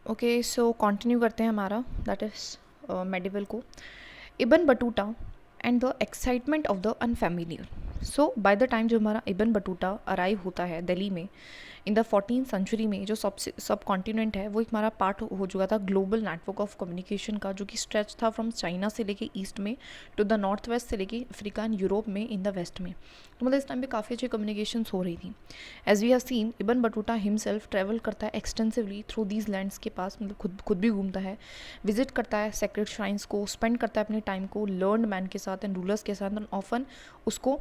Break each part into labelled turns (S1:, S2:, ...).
S1: Okay, so continue करते हैं हमारा, दैट इज़ मेडिवल को। Ibn Battuta and the excitement of the unfamiliar. So by the time जो हमारा इबन बटूटा अराइव होता है दिल्ली में इन द 14th सेंचुरी में, जो सब कॉन्टिनेंट है वो एक हमारा पार्ट हो चुका था ग्लोबल नेटवर्क ऑफ कम्युनिकेशन का, जो कि स्ट्रेच था फ्रॉम चाइना से लेके ईस्ट में टू द नॉर्थ वेस्ट से लेके अफ्रीका एंड यूरोप में इन द वेस्ट में। तो मतलब इस टाइम पे काफ़ी अच्छी कम्युनिकेशन हो रही थी। As we have seen, Ibn Battuta himself travel करता है एक्सटेंसिवली थ्रू दीज लैंड्स के पास, मतलब खुद भी घूमता है, विजिट करता है सेक्रेड श्राइन्स को, स्पेंड करता है अपने टाइम को लर्नड मैन के साथ एंड रूलर्स के साथ, एंड ऑफन उसको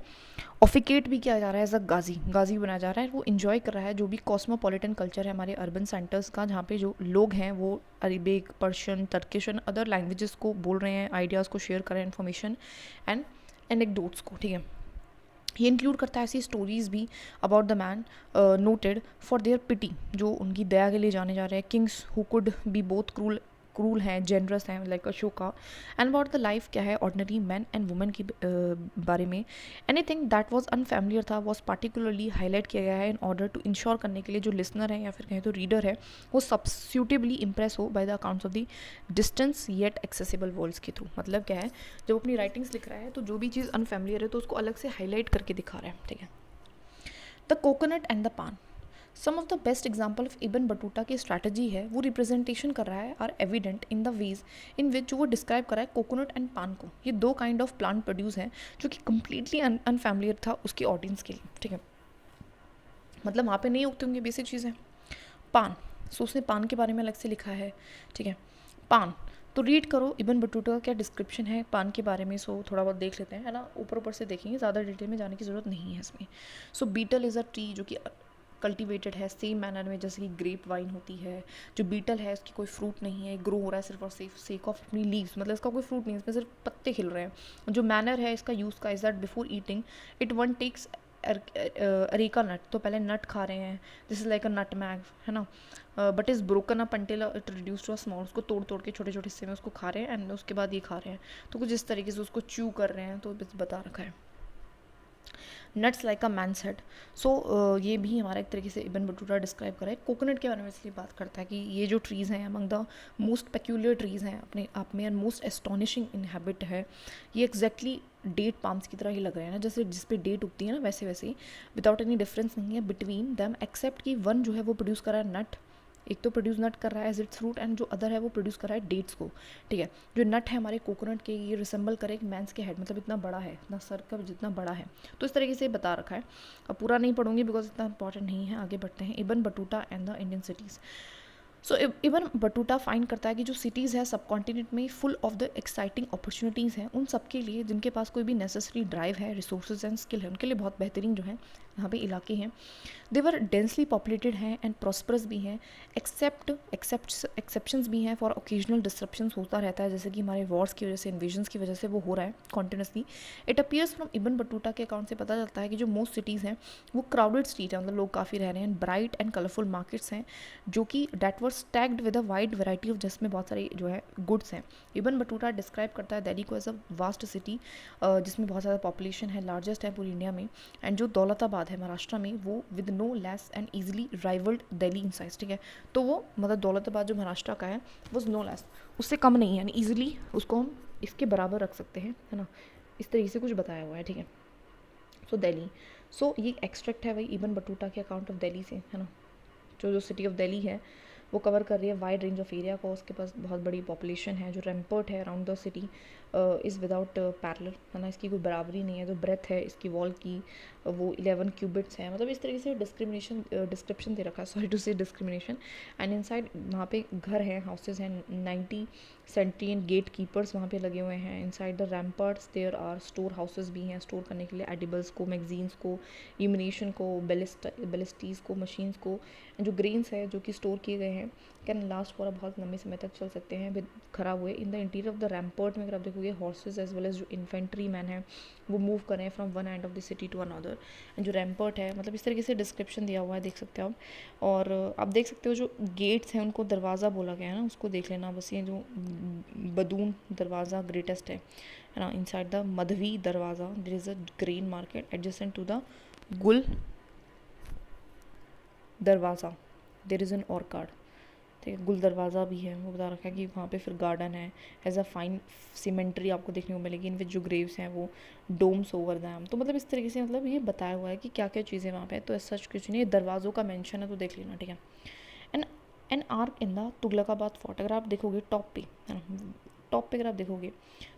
S1: ऑफिकेट भी किया जा रहा है एज अ गाजी बनाया जा रहा है। वो इन्जॉय कर रहा है जो भी कॉस्मोपॉलिटन कल्चर है हमारे अर्बन सेंटर्स का, जहाँ पे जो लोग हैं वो Arabic, Persian, Turkish and other languages को बोल रहे हैं, आइडियाज़ को शेयर कर रहे हैं, इन्फॉर्मेशन एंड एनेक्डोट्स को, ठीक है। ये इंक्लूड करता है ऐसी स्टोरीज भी about the man noted for their pity, जो उनकी दया के लिए जाने जा रहे हैं, kings who could be both cruel हैं, जेनरस हैं, like Ashoka, and about the life क्या है ऑर्डनरी मैन एंड वुमेन की बारे में। एनीथिंग दैट वाज अनफैमिलियर था वॉज पार्टिकुलरली हाईलाइट किया गया है इन ऑर्डर टू इंश्योर करने के लिए जो लिसनर है या फिर कहें तो रीडर है वो सब्स्यूटेबली इम्प्रेस हो by the accounts of the distance yet accessible worlds के थ्रू। मतलब क्या है, जब अपनी राइटिंग्स लिख रहा है तो जो भी चीज़ अनफैमिलियर है तो उसको अलग से हाईलाइट करके दिखा रहा है, ठीक है। The coconut and the paan, some of the best example of Ibn Battuta की स्ट्रैटेजी है वो रिप्रेजेंटेशन कर रहा है are evident in the ways in which जो वो डिस्क्राइब कर रहा है कोकोनट एंड पान को। ये दो काइंड ऑफ प्लांट प्रोड्यूस हैं जो कि कम्प्लीटली अनफैमिलियर था उसकी ऑडियंस के लिए, ठीक है। मतलब वहाँ पे नहीं उगती होंगी बेसिक चीज़ें। पान, सो उसने पान के बारे में अलग से लिखा है, ठीक है। पान तो रीड करो इबन बटूटा का क्या डिस्क्रिप्शन है पान के बारे में, सो थोड़ा बहुत देख लेते हैं, है ना, ऊपर ऊपर से देखेंगे, ज़्यादा डिटेल में जाने की ज़रूरत नहीं है इसमें। सो बीटल इज़ अ ट्री जो कि कल्टिवेटेड है सेम मैनर में जैसे कि ग्रेप वाइन होती है। जो बीटल है उसकी कोई फ्रूट नहीं है, ग्रो हो रहा है सिर्फ और सेक ऑफ अपनी लीव्स, मतलब इसका कोई फ्रूट नहीं है, इसमें सिर्फ पत्ते खिल रहे हैं। जो मैनर है इसका यूज़ का is that before eating it one takes areca nut, तो पहले नट खा रहे हैं, this is like a nutmeg, है ना, but is broken up until it reduce to a small, उसको तोड़ तोड़ के छोटे छोटे हिस्से में उसको खा रहे हैं एंड उसके बाद ये खा रहे हैं, तो कुछ इस तरीके से उसको च्यू कर रहे हैं, तो बता रखा है। Nuts like a man's head, so ये भी हमारा एक तरीके से इबन बटूटा डिस्क्राइब करा है। कोकोनट के बारे में इसलिए बात करता है कि ये जो ट्रीज़ हैं among the most peculiar trees हैं अपने आप में and most astonishing in habit है। ये एग्जैक्टली डेट पाम्स की तरह ही लग रहे हैं ना, जैसे जिस पे डेट उगती है ना वैसे वैसे ही, विदाउट एनी डिफरेंस नहीं है बिटवीन दैम एक्सेप्ट कि वन जो है वो प्रोड्यूस कर रहा है नट, एक तो प्रोड्यूस नट कर रहा है एज इट्स फ्रूट, एंड जो अदर है वो प्रोड्यूस कर रहा है डेट्स को, ठीक है। जो नट है हमारे कोकोनट के ये रिसेंबल करे एक मैंस के हेड, मतलब इतना बड़ा है, इतना सर का जितना बड़ा है, तो इस तरीके से बता रखा है। अब पूरा नहीं पढ़ूंगी बिकॉज इतना इंपॉर्टेंट नहीं है, आगे बढ़ते हैं। Ibn Battuta and the Indian cities, so Ibn Battuta find करता है कि जो सिटीज़ है सब कॉन्टिनेंट में full of the exciting opportunities हैं उन सब के लिए जिनके पास कोई भी नेसेसरी ड्राइव है, रिसोर्सेज एंड स्किल है, उनके लिए बहुत बेहतरीन जो है यहाँ पे इलाके हैं। देवर डेंसली पॉपुलेटेड हैं एंड प्रॉस्परस भी हैं, एक्सेप्शंस भी हैं फॉर ओकेजनल डिस्ट्रप्शंस होता रहता है, जैसे कि हमारे वॉर्स की वजह से, इन्वेजन्स की वजह से वो हो रहा है कॉन्टिन्यूसली। इट अपीयर्स फ्रॉम इबन बटूटा के अकाउंट से पता चलता है कि जो मोस्ट सिटीज़ हैं वो क्राउडेड स्ट्रीट है, मतलब लोग काफ़ी रह रहे हैं, ब्राइट एंड कलरफुल मार्केट्स हैं जो कि that were stacked with a wide variety of, जिसमें बहुत सारी जो है गुड्स हैं। इबन बटूटा डिस्क्राइब करता है दिल्ली को एज अ वास्ट सिटी जिसमें बहुत ज़्यादा पॉपुलेशन है, लार्जेस्ट है पूरी इंडिया में, एंड जो दौलताबाद है महाराष्ट्र में वो with no less and easily rivalled Delhi in size, ठीक है। तो वो मतलब दौलताबाद जो महाराष्ट्र का है वो नो लेस, उससे कम नहीं है, यानी ईजिली उसको हम इसके बराबर रख सकते हैं, है ना, इस तरीके से कुछ बताया हुआ है, ठीक है। सो दिल्ली, सो ये एक्सट्रैक्ट है भाई इबन बटूटा के अकाउंट ऑफ दिल्ली से, है ना, जो सिटी ऑफ दिल्ली है वो कवर कर रही है वाइड रेंज ऑफ एरिया को, उसके पास बहुत बड़ी पॉपुलेशन है, जो रैम्पर्ट है around the city is without parallel, है ना, इसकी कोई बराबरी नहीं है, जो ब्रेथ है इसकी वॉल की वो 11 क्यूबिट्स है, मतलब इस तरीके से डिस्क्रिप्शन दे रखा है, सॉरी टू से डिस्क्रिमिनेशन। एंड इनसाइड वहाँ पे घर हैं, हाउसेज हैं, 90 सेंट्रियन गेट कीपर्स वहाँ पे लगे हुए हैं। Inside the ramparts there are store houses भी हैं स्टोर करने के लिए एडिबल्स को, मैगजीन्स को, इम्यूनेशन को, बैलिस्टीज़ को, मशीन्स को, जो ग्रेन्स है जो कि स्टोर किए गए हैं कैन लास्ट फॉर बहुत लंबे समय तक चल सकते हैं विद खराब हुए। In the interior of the rampart में अगर आप देखोगे हॉर्सेज एज वेल एज जो इन्फेंट्री मैन है वो मूव कर रहे हैं from one end of the city to another. जो रैम्पर्ट है मतलब इस तरीके से डिस्क्रिप्शन दिया हुआ है, देख सकते हो आप। और आप देख सकते हो जो गेट्स हैं उनको दरवाज़ा बोला गया है ना, उसको देख लेना बस। ये जो बदून दरवाज़ा ग्रेटेस्ट है ना, इनसाइड द मधवी दरवाज़ा there is a grain market adjacent to the Gul दरवाज़ा देयर इज़ एन ऑर्कार्ड, ठीक है। गुल दरवाज़ा भी है, वो बता रखा है कि वहाँ पे फिर गार्डन है, एज अ फाइन सिमेंट्री आपको देखने को मिलेगी, इन विच जो ग्रेव्स हैं वो डोम्स ओवर दैम। तो मतलब इस तरीके से मतलब ये बताया हुआ है कि क्या क्या चीज़ें वहाँ पे है। तो सच कुछ नहीं, दरवाज़ों का मेंशन है तो देख लेना, ठीक है। And an arc in the Tughlaqabad fort, अगर आप देखोगे टॉप पे है ना, टॉप पे अगर आप देखोगे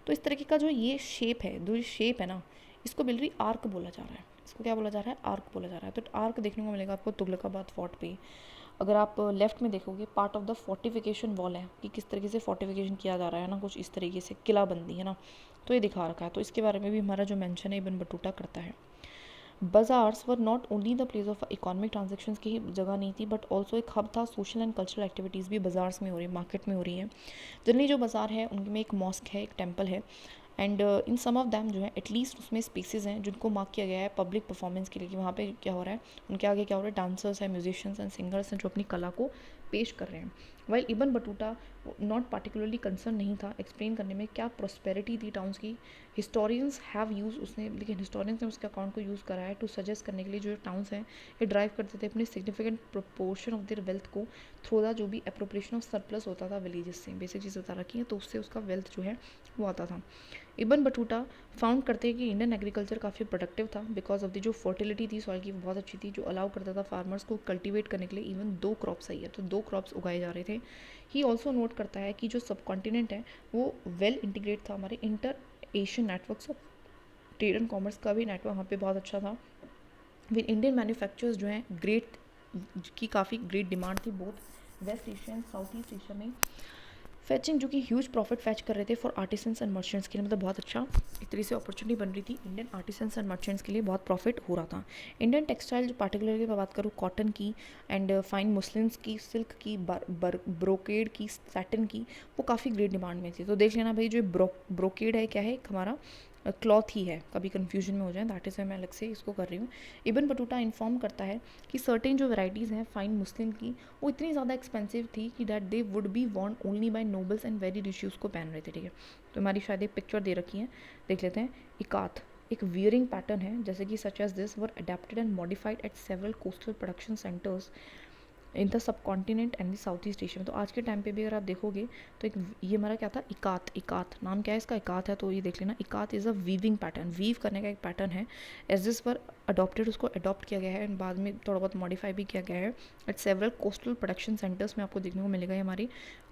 S1: तो इस तरीके का जो ये शेप है, जो शेप है ना, इसको बिल्कुल आर्क बोला जा रहा है। इसको क्या बोला जा रहा है? आर्क बोला जा रहा है। तो आर्क देखने को मिलेगा आपको तुगलकाबाद फोर्ट पे। अगर आप लेफ्ट में देखोगे, part of the fortification wall है कि किस तरीके से फोर्टिफिकेशन किया जा रहा है ना, कुछ इस तरीके से किलाबंदी है ना, तो ये दिखा रखा है। तो इसके बारे में भी हमारा जो मेंशन है इब्न बटूता करता है। Bazaars were not only the place of economic transactions की जगह नहीं थी, बट ऑल्सो एक हब था, सोशल एंड कल्चरल एक्टिविटीज़ भी बाज़ार्स में हो रही है, मार्केट में हो रही है। जनरली जो बाज़ार है उनमें एक मॉस्क है, एक टेम्पल है, and in some of them जो है एटलीस्ट उसमें स्पेसेस हैं जिनको मार्क किया गया है पब्लिक परफॉर्मेंस के लिए, कि वहाँ पे क्या हो रहा है, उनके आगे क्या हो रहा है, डांसर्स हैं, म्यूजिशियंस एंड सिंगर्स हैं जो अपनी कला को पेश कर रहे हैं। While Ibn Battuta not particularly concern नहीं था एक्सप्लेन करने में क्या प्रॉस्पेरिटी थी टाउन्स की। हिस्टोरियंस हैव यूज उसने, लेकिन हिस्टोरियंस ने उसके अकाउंट को यूज़ करा है टू सजेस्ट करने के लिए जो टाउन्स हैं ये ड्राइव करते थे अपने significant proportion of their wealth को थ्रू द जो भी अप्रोप्रिएशन ऑफ सरप्लस होता था विलेजेस से, बेसिक चीज़ बता रखी है, तो उससे उसका वेल्थ जो है वो आता था। इब्न बटूता फाउंड करते हैं कि इंडियन एग्रीकल्चर काफ़ी प्रोडक्टिव था बिकॉज ऑफ द जो फर्टिलिटी थी सॉइल की वो बहुत अच्छी थी, जो अलाउ करता था फार्मर्स को कल्टीवेट करने के लिए इवन 2 क्रॉप्स आई है, तो 2 क्रॉप्स उगाए जा रहे थे। ही ऑल्सो नोट करता है कि जो सब कॉन्टिनेंट है वो वेल इंटीग्रेट था, हमारे inter Asian networks of trade and commerce का भी नेटवर्क वहाँ पे बहुत अच्छा था। विद इंडियन मैन्युफैक्चरर्स जो हैं ग्रेट की काफ़ी ग्रेट डिमांड थी both West Asia and South East Asia में, फैचिंग जो कि ह्यूज प्रॉफिट फैच कर रहे थे फॉर आर्टिसंस एंड मर्चेंट्स के लिए, मतलब बहुत अच्छा एक तरीके से अपॉर्चुनिटी बन रही थी इंडियन आर्टिसंस एंड मर्चेंट्स के लिए, बहुत प्रॉफिट हो रहा था। इंडियन टेक्सटाइल जो पार्टिकुलरली मैं बात करूँ कॉटन की एंड फाइन मुस्लिम्स की, सिल्क की, ब्रोकेड की, सैटिन की, वो काफ़ी ग्रेट डिमांड में थी। तो देख लेना भाई, जो ब्रोकेड है क्या है, एक हमारा क्लॉथ ही है, कभी कंफ्यूजन में हो जाए, दैट इज़ मैं अलग से इसको कर रही हूँ। इब्न बटूता इन्फॉर्म करता है कि सर्टेन जो वैराइटीज़ हैं फाइन मुस्लिम की वो इतनी ज़्यादा एक्सपेंसिव थी कि that they would be want only by nobles and very rich, उसको पहन रहे थे, ठीक है। तो हमारी शायद एक पिक्चर दे रखी है, देख लेते हैं। इकात एक वियरिंग पैटर्न है, जैसे कि such as this were adapted and modified at several coastal production centres in the subcontinent and the South East Asia में। तो आज के टाइम पे भी अगर आप देखोगे तो एक ये हमारा क्या था, इकात, इकात नाम क्या है इसका, इकात है, तो ये देख लेना। Ikat is a weaving pattern, weave करने का एक पैटर्न है, एज दिस पर अडॉप्टेड, उसको अडॉप्ट किया गया है एंड बाद में थोड़ा बहुत मॉडिफाई भी किया गया है eight several coastal production centres में, आपको देखने को मिलेगा ये हमारी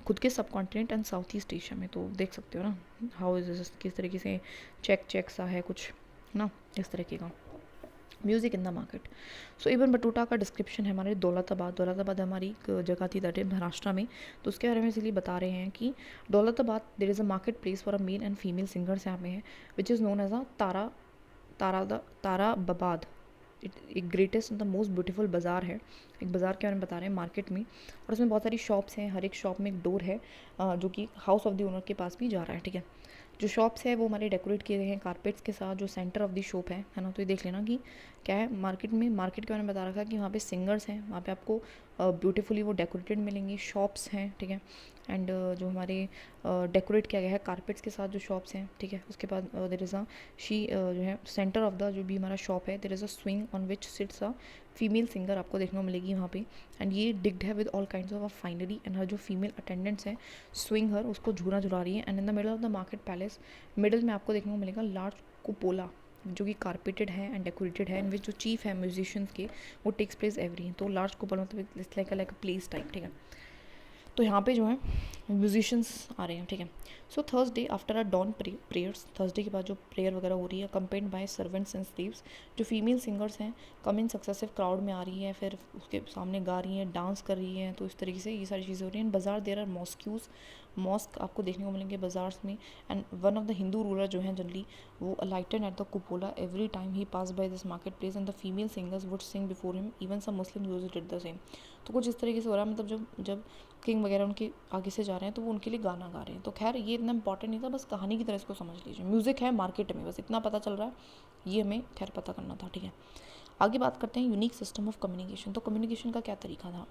S1: खुद के सब continent and South East Asia में। तो देख सकते हो ना हाउ इज किस तरीके से चेक सा है कुछ ना इस तरीके का। Music in the market, so ibn Battuta का डिस्क्रिप्शन है हमारे दौलताबाद हमारी एक जगह थी दैट महाराष्ट्र में, तो उसके बारे में इसलिए बता रहे हैं कि Daulatabad there is a market place for a male and female singers यहाँ पे है, which is known as a Tarabad. एक ग्रेटेस्ट द मोस्ट ब्यूटीफुल बाज़ार है, एक बाज़ार के बारे में बता रहे हैं मार्केट में, और उसमें बहुत सारी शॉप्स हैं, हर एक शॉप में एक डोर है जो कि हाउस ऑफ द ओनर के पास भी जा रहा है, ठीक है। जो शॉप्स है वो हमारे डेकोरेट किए गए हैं कारपेट्स के साथ, जो सेंटर ऑफ द शॉप है ना। तो ये देख लेना कि क्या है मार्केट में, मार्केट के बारे में बता रखा है कि वहाँ पे सिंगर्स हैं, वहाँ पे आपको ब्यूटीफुली वो डेकोरेटेड मिलेंगी, शॉप्स हैं, ठीक है। एंड जो हमारे डेकोरेट किया गया है कारपेट्स के साथ जो शॉप्स हैं, ठीक है। उसके बाद देर इज़ अ जो है सेंटर ऑफ द जो भी हमारा शॉप है, there is a swing on which sits a female singer, आपको देखने को मिलेगी वहाँ पे, एंड ये डिग्ड है with all kinds of finery, and her जो फीमेल अटेंडेंट्स हैं स्विंग हर उसको झूला झुला रही है। And in the middle of the market palace, middle में आपको देखने को मिलेगा लार्ज कुपोला जो कि कारपेटेड है एंड डेकोरेटेड है, इन विच जो चीफ है म्यूजिशियंस के वो टेक्स प्लेस एवरी, तो लार्ज कुपोला मतलब it's like a place type, ठीक है। तो यहाँ पे जो है म्यूजिशियंस आ रहे हैं, ठीक है। So Thursday after a dawn prayers, Thursday के बाद जो प्रेयर वगैरह हो रही है, accompanied by servants and slaves, जो फीमेल सिंगर्स हैं कम इन सक्सेसिव क्राउड में आ रही हैं, फिर उसके सामने गा रही हैं, डांस कर रही हैं, तो इस तरीके से ये सारी चीज़ें हो रही हैं। बाज़ार देर आर मॉस्क आपको देखने को मिलेंगे बाज़ार्स में, and one of the Hindu ruler जो हैं जनरली वो alighted at the cupola every time he pass by this market place, and the female singers would sing before him, even some Muslim use did the same. तो कुछ इस तरीके से हो रहा है, मतलब जब किंग वगैरह उनके आगे से जा रहे हैं तो वो उनके लिए गाना गा रहे हैं। तो खैर ये इतना इंपॉर्टेंट नहीं था, बस कहानी की तरह इसको समझ लीजिए, म्यूज़िक है मार्केट में, बस इतना पता चल रहा है, ये हमें खैर पता करना था, ठीक है। आगे बात करते हैं यूनिक सिस्टम ऑफ कम्युनिकेशन, तो कम्युनिकेशन का क्या तरीका था।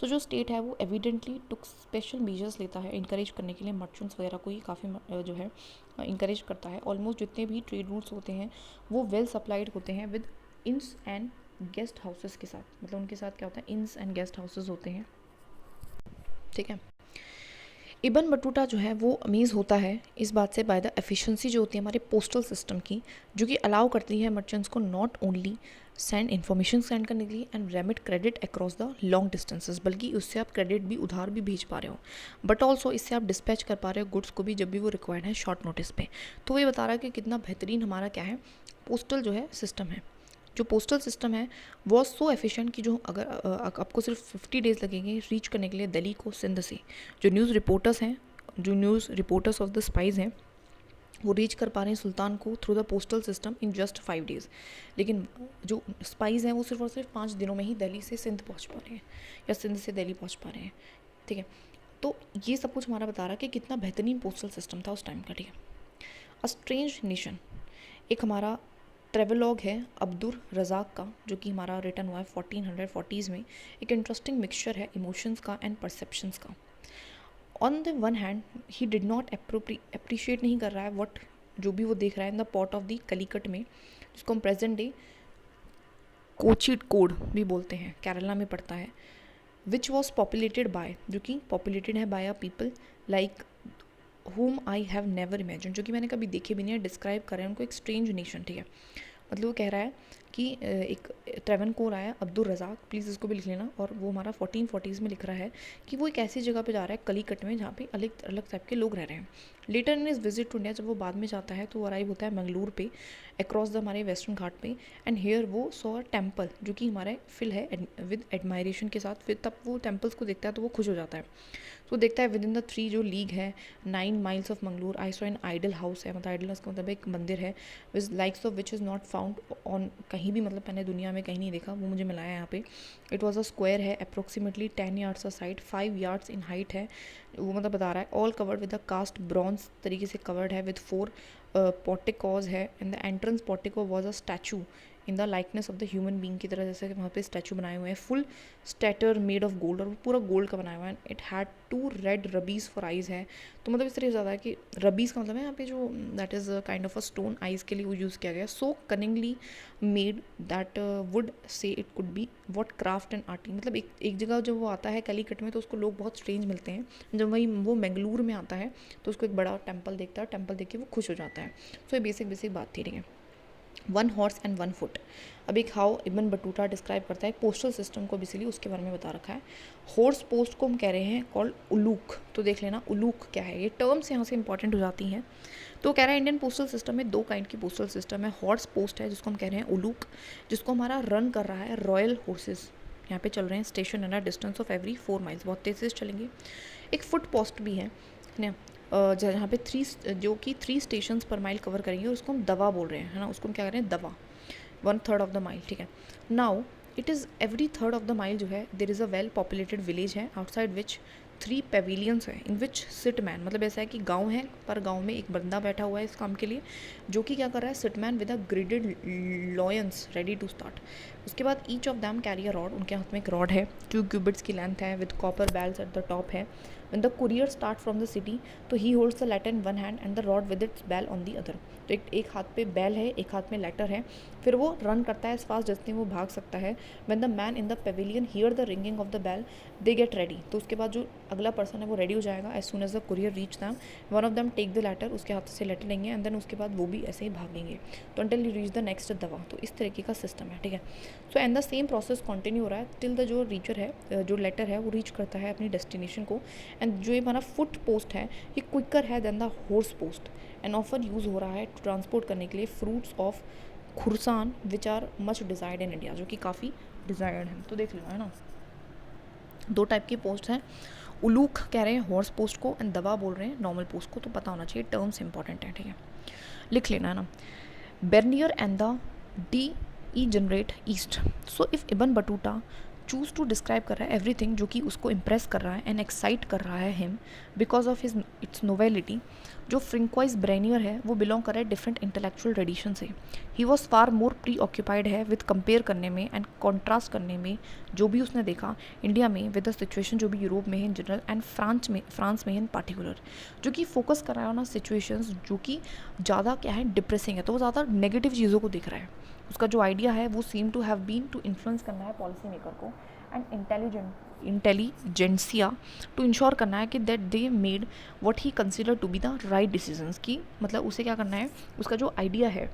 S1: सो जो स्टेट है वो एविडेंटली टुक स्पेशल मेजर्स लेता है इंकरेज करने के लिए, मर्चेंट्स वगैरह को ही काफ़ी जो है इंकरेज करता है। ऑलमोस्ट जितने भी ट्रेड रूट्स होते हैं वो वेल सप्लाइड होते हैं विद इंस एंड गेस्ट हाउसेस के साथ, मतलब उनके साथ क्या होता है, इंस एंड गेस्ट हाउसेस होते हैं। ठीक है। इबन बटूटा जो है वो अमेज़ होता है इस बात से बाय द एफिशिएंसी जो होती है हमारे पोस्टल सिस्टम की, जो कि अलाउ करती है मर्चेंट्स को not only send information send करने के लिए and remit credit across the long distances, बल्कि उससे आप क्रेडिट भी उधार भी भेज पा रहे हो, बट ऑल्सो इससे आप डिस्पैच कर पा रहे हो गुड्स को भी जब भी वो रिक्वायर्ड है शॉर्ट नोटिस पे। तो ये बता रहा है कि कितना बेहतरीन हमारा क्या है पोस्टल जो है सिस्टम है। जो पोस्टल सिस्टम है वो सो एफिशिएंट कि जो अगर आपको सिर्फ 50 डेज़ लगेंगे रीच करने के लिए दिल्ली को सिंध से, जो news reporters of the spies हैं वो रीच कर पा रहे हैं सुल्तान को through the postal system in just 5 days, लेकिन जो स्पाइज हैं वो सिर्फ और सिर्फ 5 दिनों में ही दिल्ली से सिंध पहुंच पा रहे हैं या सिंध से दिल्ली पहुंच पा रहे हैं। ठीक है, तो ये सब कुछ हमारा बता रहा है कि कितना बेहतरीन पोस्टल सिस्टम था उस टाइम का। ठीक है, अ स्ट्रेंज नेशन एक हमारा ट्रेवलॉग है अब्दुल रज़ाक का, जो कि हमारा रिटर्न हुआ है 1440s में। एक इंटरेस्टिंग मिक्सचर है इमोशंस का एंड परसेप्शंस का। On the one hand he did not appreciate नहीं कर रहा है वट जो भी वो देख रहा है in the port of the Calicut में, जिसको हम प्रेजेंट डे कोचिड कोड भी बोलते हैं, केरला में पड़ता है, विच वॉज पॉपुलेटेड बाय, जो कि पॉपुलेटेड है by a people like whom I have never imagine, जो कि मैंने कभी देखे भी नहीं है, डिस्क्राइब कर रहे हैं उनको एक स्ट्रेंज नेशन। ठीक है, मतलब वो कह रहा है कि एक ट्रेवनकोर आया अब्दुल रज़ाक, प्लीज़ इसको भी लिख लेना, और वो हमारा 1440s में लिख रहा है कि वो एक ऐसी जगह पे जा रहा है कलीकट में जहाँ पे अलग अलग टाइप के लोग रह रहे हैं। Later in is visit to India, जब वो बाद में जाता है तो वो अराइव होता है मंगलूर पे अक्रॉस द हमारे वेस्टर्न घाट पे, एंड हेयर वो सॉ अ टेम्पल जो कि हमारे फिल है विद एडमायरेशन के साथ। फिर तब वो टेम्पल्स को देखता है तो वो खुश हो जाता है। तो देखता है विद इन द 3 जो लीग है 9 miles of Mangalore I saw an idol house है, मतलब आइडल हाउस का मतलब एक मंदिर है which likes of which is not found on कहीं भी, मतलब मैंने दुनिया में कहीं नहीं देखा, वो मुझे मिला है यहाँ पे। इट वॉज अ स्क्वायर है approximately 10 yards a side, 5 yards in height है, वो मतलब बता रहा है। All covered with a cast bronze तरीके से कवर्ड है विद 4 पोर्टिकोज है, and the entrance portico was a statue in the likeness of the human being की तरह, जैसे कि वहाँ पे स्टैचू बनाए हुए हैं full statue made of gold, और वो पूरा गोल्ड का बनाया हुआ है। It had 2 red rubies for eyes है, तो मतलब इस तरह से ज़्यादा है कि रबीज़ का मतलब है यहाँ पे जो that is kind of a stone eyes के लिए वो यूज़ किया गया, so cunningly made that wood से it could be what craft and arting. मतलब एक जगह जब वो आता है कलीकट में तो उसको लोग बहुत स्ट्रेंज मिलते हैं, जब वही वो मंगलूर में आता है तो उसको एक बड़ा टेम्पल देखता है, टेम्पल देख के वो खुश हो जाता है। सो ये बेसिक बात थी। ठीक है, 1 horse and 1 foot। अब एक हाउ इब्न बटूटा डिस्क्राइब करता है पोस्टल सिस्टम को, बेसिकली उसके बारे में बता रखा है। हॉर्स पोस्ट को हम कह रहे हैं कॉल्ड उलूक, तो देख लेना उलूक क्या है, ये टर्म्स यहाँ से इंपॉर्टेंट हो जाती हैं। तो कह रहा है इंडियन पोस्टल सिस्टम में 2 काइंड की पोस्टल सिस्टम है। हॉर्स पोस्ट है जिसको हम कह रहे हैं उलूक, जिसको हमारा रन कर रहा है रॉयल हॉर्सेस, यहाँ पे चल रहे हैं station and distance of every 4 miles, बहुत तेज़ से चलेंगे। एक फुट पोस्ट भी है ना, जहाँ पे 3 स्टेशंस पर माइल कवर करेंगे, और उसको हम दवा बोल रहे हैं, है ना, उसको हम क्या करें दवा, 1/3 ऑफ द माइल। ठीक है, now it is every 1/3 of the mile जो है there is a well populated village है आउटसाइड विच 3 पेविलियंस है इन विच सिट मैन, मतलब ऐसा है कि गांव है पर गांव में एक बंदा बैठा हुआ है इस काम के लिए, जो कि क्या कर रहा है sit man with a gilded lions ready to start. उसके बाद each of them carry a rod, उनके हाथ में एक रॉड है 2 cubits की लेंथ है with copper bells at the top है। When the courier start from the city, तो he holds the letter in one hand and the rod with its bell on the other। तो एक हाथ पे बैल है, एक हाथ में लेटर है, फिर वो रन करता है एज फास्ट जितने वो भाग सकता है। When the man in the pavilion hear the ringing of the bell, they get ready। तो उसके बाद जो अगला पर्सन है वो रेडी हो जाएगा as soon as the courier reach them। One of them take the letter, उसके हाथ से लेटर लेंगे, एंड देन उसके बाद वो भी ऐसे ही भागेंगे तो until you reach the next दवा। तो इस तरीके का सिस्टम है। ठीक है, so and the same process continue हो रहा है टिल द जो रीचर है, जो लेटर है वो रीच करता है अपनी डेस्टिनेशन को। एंड जो ये हमारा फुट पोस्ट है ये क्विकर है than the horse post, and offer use हो रहा है ट्रांसपोर्ट करने के लिए fruits of Khurasan which are much desired in India, जो कि काफ़ी डिज़ायर्ड है। तो देख लो, है ना, 2 टाइप की पोस्ट हैं, उलूक कह रहे हैं हॉर्स पोस्ट को, एंड दवा बोल रहे हैं नॉर्मल पोस्ट को। तो पता होना चाहिए, टर्म्स इंपॉर्टेंट है। ठीक है, लिख लेना, है ना। Bernier and the degenerate east. So if Ibn Battuta chose to describe कर रहा है एवरीथिंग जो कि उसको इम्प्रेस कर रहा है एंड एक्साइट कर रहा है him because of his it's novelty. जो फ्रिंक्वाइज ब्रेनियर है वो बिलोंग कर रहा है डिफरेंट इंटेलेक्चुअल ट्रेडिशन से। He was far more pre occupied है विद कंपेयर करने में एंड कॉन्ट्रास्ट करने में जो भी उसने देखा इंडिया में विद द सिचुएशन जो भी यूरोप में है इन जनरल एंड फ्रांस में इन पार्टिकुलर, जो कि फोकस कर रहा है ना सिचुएशंस जो कि ज़्यादा क्या है डिप्रेसिंग है, तो वो ज़्यादा नेगेटिव चीज़ों को देख रहा है। उसका जो आइडिया है वो seem to have been to influence करना है पॉलिसी मेकर को and intelligent intelligentsia to ensure करना है कि that they made what he consider to be the right decisions, की मतलब उसे क्या करना है, उसका जो आइडिया है,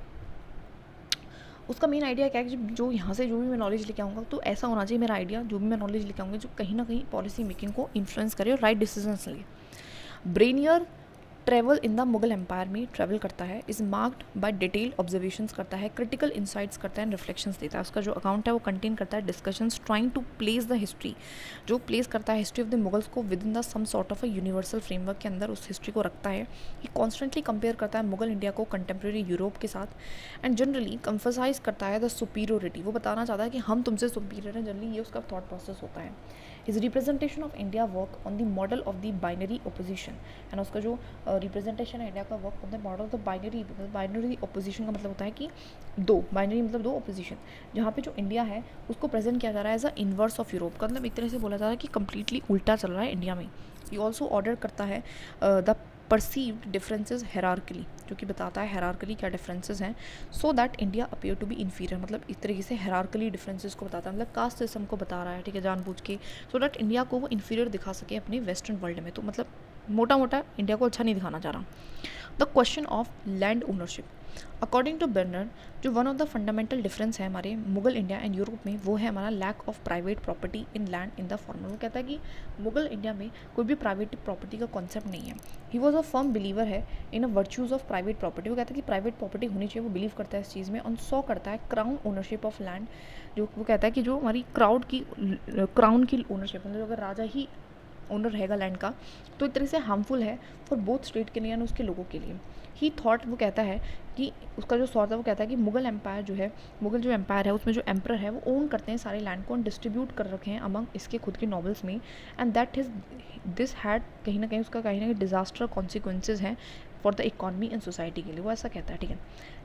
S1: उसका मेन आइडिया क्या है कि जो यहाँ से जो भी मैं नॉलेज लेके आऊँगा तो ऐसा होना चाहिए मेरा आइडिया, जो भी मैं नॉलेज लेके आऊँगा जो कहीं ना कहीं पॉलिसी मेकिंग को इन्फ्लुएंस करे और राइट डिसीजंस ले। Bernier travel in the Mughal empire में ट्रैवल करता है, is marked by detailed observations करता है, क्रिटिकल इंसाइट्स करता है एंड रिफ्लेक्शंस देता है। उसका जो अकाउंट है वो कंटेन करता है discussions trying to place the history, जो प्लेस करता है हिस्ट्री ऑफ द मुगल्स को within the some sort of a universal framework के अंदर उस हिस्ट्री को रखता है। ये कॉन्स्टेंटली कंपेयर करता है मुगल इंडिया को कंटेम्प्रेरी यूरोप के साथ एंड जनरली एम्फसाइज करता है द सुपीरियोरिटी, वो बताना चाहता है कि हम तुमसे सुपीरियर हैं, जनरली ये उसका थॉट प्रोसेस होता है। His representation of India work on the model of the binary opposition, and उसका जो रिप्रेजेंटेशन है इंडिया का work on the model of the binary, binary opposition का मतलब होता है कि दो बाइनरी मतलब दो ऑपोजिशन, जहाँ पे जो इंडिया है उसको प्रेजेंट किया जा रहा है as a inverse of Europe का, मतलब एक तरह से बोला जा रहा है कि कम्प्लीटली उल्टा चल रहा है इंडिया में। ये ऑल्सो ऑर्डर करता है द परसीव्ड डिफरेंसेस हेरार्कली, जो कि बताता है हेरार्कली क्या डिफरेंसेस हैं, so that India appear to be inferior, मतलब इस तरीके से हेरार्कली डिफरेंसेस को बताता है, मतलब कास्ट सिस्टम को बता रहा है, ठीक है, जानबूझ के, सो दैट इंडिया को वो इन्फीरियर दिखा सके अपने वेस्टर्न वर्ल्ड में। तो मतलब मोटा मोटा इंडिया को अच्छा नहीं दिखाना चाह रहा। The question of land ownership, according to burner, जो one of the fundamental difference है हमारे मुगल इंडिया एंड यूरोप में, वो है हमारा lack of private property in land in the former. वो कहता है कि मुगल इंडिया में कोई भी प्राइवेट प्रॉपर्टी का कॉन्सेप्ट नहीं है। He was a firm believer है इन अ वर्च्यूज़ ऑफ प्राइवेट प्रॉपर्टी, वो कहता है कि प्राइवेट प्रॉपर्टी होनी चाहिए, वो बिलीव करता है इस चीज़ में। ऑन सॉ करता है क्राउन ओनरशिप ऑफ लैंड, जो वो कहता है कि जो हमारी क्राउन की ओनरशिप, मतलब अगर राजा ही ओनर रहेगा लैंड का तो एक तरह से हार्मफुल है फॉर बोथ स्टेट के लिए और उसके लोगों के लिए। ही थॉट, वो कहता है कि उसका जो सॉर्ट है वो कहता है कि मुगल एम्पायर जो है, मुगल जो एम्पायर है उसमें जो एम्पर है वो ओन करते हैं सारे लैंड को और डिस्ट्रीब्यूट कर रखे हैं अमंग इसके खुद के नॉवल्स में, and that is this had कहीं ना कहीं उसका कहीं ना कहीं डिजास्टर कॉन्सिक्वेंसेज हैं for the economy and society के लिए, वो ऐसा कहता है, ठीक है।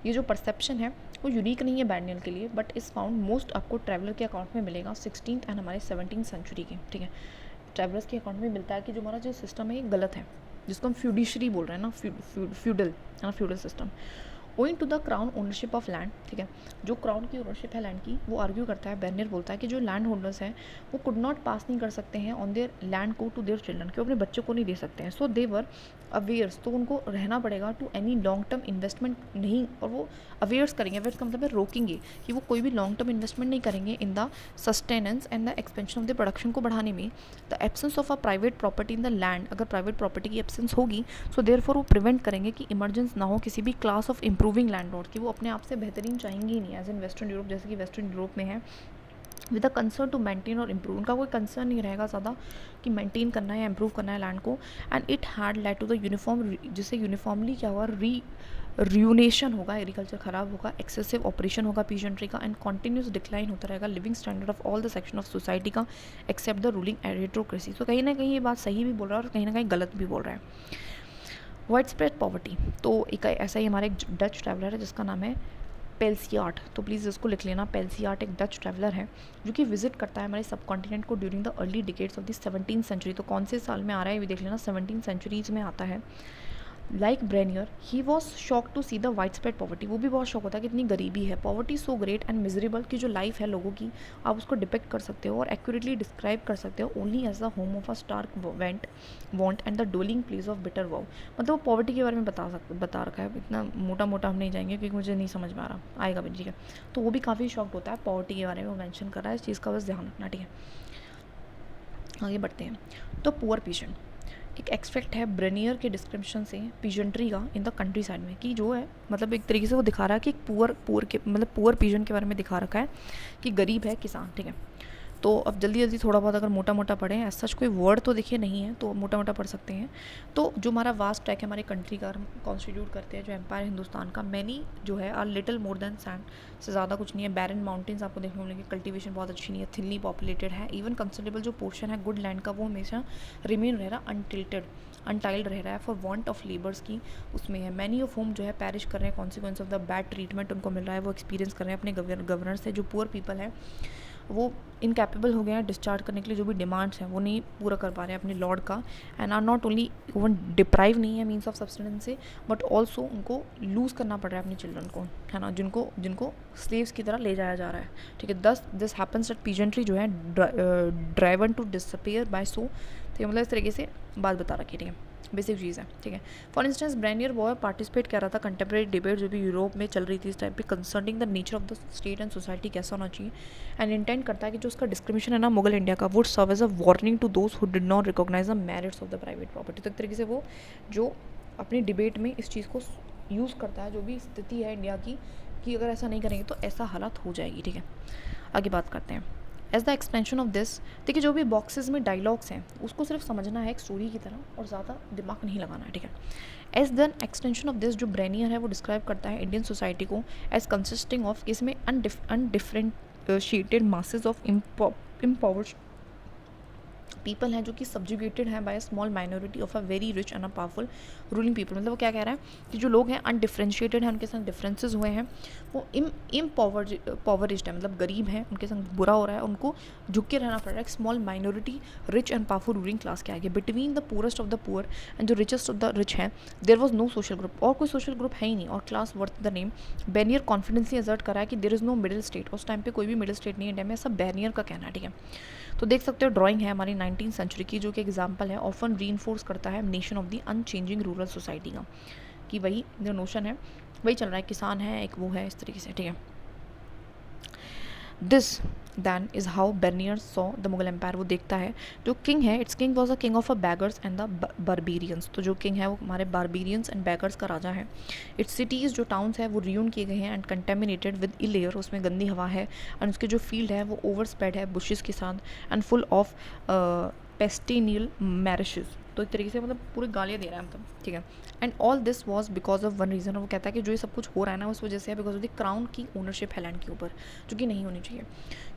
S1: ये जो परसेप्शन है वो यूनिक नहीं है बैनियल के लिए, बट इस फाउंड मोस्ट आपको ट्रैवलर के अकाउंट में मिलेगा 16th एंड हमारे 17th सेंचुरी के, ठीक है। ट्रैवलर्स के अकाउंट में मिलता है कि जो हमारा जो सिस्टम है ये गलत है, जिसको हम फ्यूडिशरी बोल रहे हैं ना, फ्यूडल है ना, feudal system. Owing to the crown ownership of land, ठीक है, जो क्राउन की ओनरशिप है लैंड की, वो आर्ग्यू करता है, बैनियर बोलता है कि जो लैंड होल्डर्स हैं वो कुड नॉट पास नहीं कर सकते हैं ऑन देयर लैंड को टू देयर चिल्ड्रन, कि वो अपने बच्चों को नहीं दे सकते हैं। सो दे वर अवेयर्स, तो उनको रहना पड़ेगा to any long term investment नहीं, और वो अवेयर्स करेंगे, अवेयर्स का मतलब है रोकेंगे, कि वो कोई भी लॉन्ग टर्म इन्वेस्टमेंट नहीं करेंगे in the sustenance and the expansion of the production को बढ़ाने में। The absence of a private property in the land, अगर प्राइवेट प्रॉपर्टी की एब्सेंस होगी सो देयरफॉर वो प्रिवेंट करेंगे कि इमरजेंस ना हो किसी भी क्लास ऑफ इंप्रूविंग लैंडलॉर्ड की, वो अपने आप से बेहतरीन चाहेंगे ही नहीं एज इन वेस्टर्न यूरोप, जैसे कि वेस्टर्न यूरोप में है, with a concern to maintain और इम्प्रूव, उनका कोई कंसर्न नहीं रहेगा ज़्यादा कि मेंटेन करना है या इम्प्रूव करना है लैंड को। And it had led to the uniform, जिससे यूनिफॉर्मली क्या हुआ, रियूनेशन होगा, एग्रीकल्चर खराब होगा, एक्सेसिव ऑपरेशन होगा पीजेंट्री का, एंड कॉन्टिन्यूस डिक्लाइन होता रहेगा living standard of all the section of society का एक्सेप्ट द रूलिंग एरिटोक्रेसी। तो कहीं ना कहीं ये बात सही भी बोल रहा है और कहीं ना कहीं गलत भी बोल रहा है। वाइड स्प्रेड पॉवर्टी, तो एक ऐसा ही हमारा एक डच ट्रैवलर है जिसका नाम है पेल्सियार्ट, तो प्लीज़ इसको लिख लेना। पेल्सियार्ट एक डच ट्रैवलर है जो कि विजिट करता है हमारे सब कॉन्टिनेंट को during the early decades of the 17th century, तो कौन से साल में आ रहा है ये भी देख लेना, 17th सेंचुरीज में आता है। Like Bernier he was shock to see the wide spread poverty, वो भी बहुत शौक होता है कि इतनी गरीबी है, poverty so great and miserable, की जो लाइफ है लोगों की आप उसको डिपेक्ट कर सकते हो और एक्यूरेटली डिस्क्राइब कर सकते हो only as the home of a stark want and the dwelling place of bitter woe, मतलब वो पॉवर्टी के बारे में बता रखा है, इतना मोटा मोटा हम नहीं जाएंगे क्योंकि मुझे नहीं समझ में आ रहा, आएगा भी, ठीक है। तो वो भी काफ़ी शॉक्ड होता है पॉवर्टी के बारे में, वो मैंशन कर रहा है, इस चीज़ का बस ध्यान रखना, ठीक है। आगे बढ़ते हैं। तो पुअर पीजेंट, एक एक्सट्रैक्ट है ब्रेनियर के डिस्क्रिप्शन से पीजेंट्री का इन द कंट्री साइड में, कि जो है मतलब एक तरीके से वो दिखा रहा है कि एक पुअर के मतलब पुअर पीजेंट के बारे में दिखा रखा है कि गरीब है किसान, ठीक है। तो अब जल्दी जल्दी थोड़ा बहुत अगर मोटा मोटा पढ़ें, एज सच कोई वर्ड तो देखिए नहीं है, तो मोटा मोटा पढ़ सकते हैं। तो जो हमारा वास्ट ट्रैक है हमारे कंट्री का कॉन्स्टिट्यूट करते हैं जो एम्पायर हिंदुस्तान का, मैनी जो है are little more than sand, से ज़्यादा कुछ नहीं है। बैरन माउंटेन्स आपको देखने को मिलेंगे, कल्टीवेशन बहुत अच्छी नहीं है, थिनली पॉपुलेटेड है, इवन कंसिडरेबल जो पोर्शन है गुड लैंड का वो हमेशा रिमेन रह रहा अनटाइल्ड रह रहा है फॉर वांट ऑफ लेबर्स की उसमें है। मैनी ऑफ होम जो है पैरिश कर रहे हैं, consequence of the bad treatment उनको मिल रहा है, वो एक्सपीरियंस कर रहे हैं अपने गवर्नर से। जो पुअर पीपल है वो इनकैपेबल हो गए हैं डिस्चार्ज करने के लिए, जो भी डिमांड्स हैं वो नहीं पूरा कर पा रहे हैं अपने लॉर्ड का, and are not only even deprive नहीं है मीन्स ऑफ सब्सटेंस से, बट ऑल्सो उनको लूज़ करना पड़ रहा है अपने चिल्ड्रन को, है ना, जिनको स्लेव्स की तरह ले जाया जा रहा है, ठीक है। दस दिस हैपन्स दैट पीजेंट्री जो है ड्राइवन टू डिसअपियर बाय सो, ठीक है, मतलब इस तरीके से बात बता रखी है, ठीक है, बेसिक चीज़ है, ठीक है। फॉर इंस्टेंस ब्रेनियर वो पार्टिसिपेट कर रहा था कंटेम्प्रेरी डिबेट जो भी यूरोप में चल रही थी इस टाइम पे, concerning the nature of the state and society कैसा होना चाहिए, एंड इंटेंट करता है कि जो उसका डिस्क्रिमिनेशन है ना मुगल इंडिया का, would serve as a warning to those who did not recognise the merits of the private property. तो एक तरीके से वो जो अपनी डिबेट में इस चीज़ को यूज़ करता है, जो भी स्थिति है इंडिया की कि अगर ऐसा नहीं करेंगे तो ऐसा हालत हो जाएगी, ठीक है। आगे बात करते हैं। As the expansion of this, देखिए जो भी बॉक्सेस में डायलॉग्स हैं उसको सिर्फ समझना है एक स्टोरी की तरह और ज़्यादा दिमाग नहीं लगाना है, ठीक है। As the extension of this, जो ब्रेनियर है वो डिस्क्राइब करता है इंडियन सोसाइटी को एज कंसिस्टिंग ऑफ, इसमें undifferentiated masses of empowered people हैं जो कि सब्जुगेटेड हैं by small minority of a very rich and a powerful ruling people. मतलब वो क्या कह रहा है कि जो लोग हैं अनडिफरेंशिएटेड हैं, उनके संग डिफरेंसेस हुए हैं, वो पॉवरिज्ड है, मतलब गरीब हैं, उनके संग बुरा हो रहा है, उनको झुक के रहना पड़ रहा है एक small minority rich and powerful ruling class के आगे। Between the poorest of the poor and जो रिचेस्ट ऑफ द रिच हैं, there was no social group, और कोई सोशल ग्रुप है ही नहीं, और class worth the name. Bernier confidently assert करा है कि there is no middle state, उस टाइम पे कोई भी मिडिल स्टेट नहीं है इंडिया में, ऐसा बेनियर का कहना है, ठीक है। तो देख सकते हो ड्राइंग है हमारी 19वीं सेंचुरी की, जो कि एग्जाम्पल है, ऑफन रीइंफोर्स करता है nation of the unchanging rural society का, कि वही जो नोशन है वही चल रहा है, किसान है एक वो है इस तरीके से, ठीक है। This then is how Bernier saw the Mughal empire. वो देखता है जो किंग है, it's king was a king of a beggars and the barbarians. तो जो किंग है वो हमारे बारबेरियंस एंड बैगर्स का राजा है। इट्स सिटीज़ जो टाउन्स है वो रियून किए गए हैं and contaminated with ill air, उसमें गंदी हवा है, एंड उसके जो फील्ड है वो ओवर स्प्रेड है बुशेस के साथ एंड फुल ऑफ पेस्टिनियल मैरिशेस। तो एक तरीके से मतलब पूरी गालियाँ दे रहा है मतलब, ठीक है। And all this was because of one reason, और वो कहता है कि जो ये सब कुछ हो रहा है ना उस वजह से है बिकॉज ऑफ द क्राउन की ओनरशिप है लैंड के ऊपर, जो कि नहीं होनी चाहिए।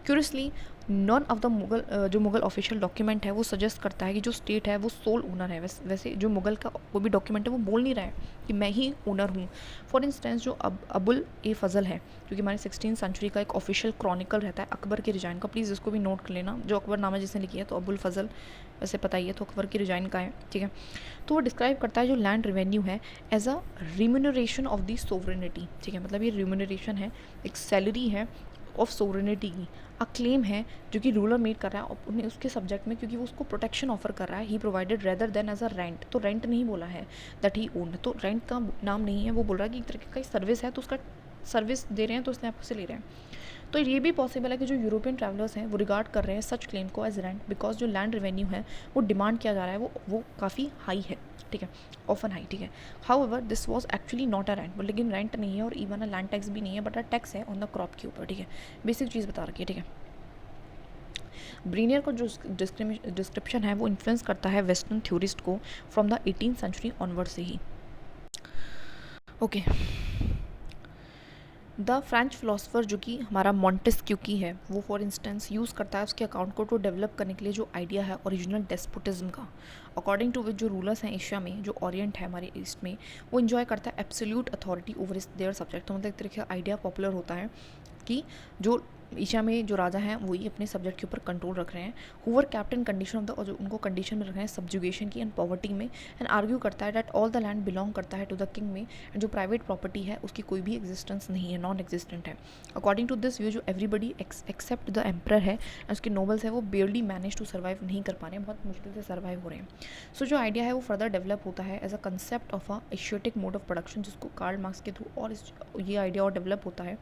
S1: Curiously none of the Mughal जो मुगल ऑफिशियल डॉक्यूमेंट है वो सजेस्ट करता है कि जो स्टेट है वो सोल ओनर है। वैसे जो मुगल का कोई भी डॉक्यूमेंट है वो बोल नहीं रहा है कि मैं ही ओनर हूँ। फॉर इंस्टेंस जो अबुल ए फजल है, क्योंकि हमारी 16वीं सेंचुरी का एक ऑफिशियल क्रॉनिकल रहता है अकबर के रिजाइन का, प्लीज़ इसको भी नोट कर लेना, जो अकबरनामा जिसने लिखी है, तो अबुल फजल वैसे पता ही है, तो अकबर की रिजाइन का है, ठीक है। तो वो डिस्क्राइब करता है जो लैंड रेवेन्यू है as a remuneration of the sovereignty, ठीक है, मतलब ये रिम्यूनरेशन है, एक सैलरी है ऑफ सोवरेनिटी की, अ क्लेम है जो कि रूलर मेड कर रहा है अपने उसके सब्जेक्ट में, क्योंकि वो उसको प्रोटेक्शन ऑफर कर रहा है, he provided rather than as a rent. तो रेंट नहीं बोला है दैट ही ओन, तो रेंट का नाम नहीं है, वो बोल रहा है कि एक तरीके का सर्विस है, तो उसका सर्विस दे रहे हैं तो इसलिए आपसे ले रहे हैं। तो ये भी पॉसिबल है कि जो यूरोपियन ट्रैवलर्स हैं वो रिगार्ड कर रहे हैं सच क्लेम को एज रेंट, बिकॉज जो लैंड रेवेन्यू है वो डिमांड किया जा रहा है वो काफ़ी हाई है, ठीक है, ऑफन हाई, ठीक है। However this was actually not a rent, लेकिन रेंट नहीं है और इवन अ लैंड टैक्स भी नहीं है, बट अ टैक्स है ऑन द क्रॉप के ऊपर, ठीक है। बेसिक चीज़ बता रखी है, ठीक है। ब्रीनियर का जो डिस्क्रिप्शन है वो इन्फ्लुएंस करता है वेस्टर्न थ्योरिस्ट को फ्रॉम द 18वीं सेंचुरी ऑनवर्ड से ही। ओके, द फ्रेंच फिलोसफर जो कि हमारा मॉन्टेस्क्यू की है, वो फॉर इंस्टेंस यूज़ करता है उसके अकाउंट को टू डेवलप करने के लिए जो आइडिया है ओरिजिनल डेस्पोटिज्म का, अकॉर्डिंग टू विच जो रूलर्स हैं एशिया में, जो ओरिएंट है हमारे ईस्ट में, वो इन्जॉय करता है absolute authority over their subject. तो मतलब एक तरीके का आइडिया पॉपुलर होता है कि जो एशिया में जो राजा हैं वही अपने सब्जेक्ट के ऊपर कंट्रोल रख रहे हैं, हुवर कैप्टन कंडीशन ऑफ द, और जो उनको कंडीशन में रख रहे हैं सब्जुगेशन की एंड पॉवर्टी में, एंड आर्ग्यू करता है that all the land belong करता है टू द किंग में, एंड जो प्राइवेट प्रॉपर्टी है उसकी कोई भी एग्जिस्टेंस नहीं है, नॉन एग्जिस्टेंट है। अकॉर्डिंग टू दिस व्यू जो एवरीबडी एक्सेप्ट द एम्पर है एंड उसके नोबल्स है वो बेयरली मैनेज टू सर्वाइव नहीं कर पा रहे हैं, बहुत मुश्किल से सर्वाइव हो रहे हैं। सो जो आइडिया है वो फर्दर डेवलप होता है as a concept of a asiatic mode of production, जिसको कार्ल मार्क्स के थ्रू, और ये आइडिया और डेवलप होता है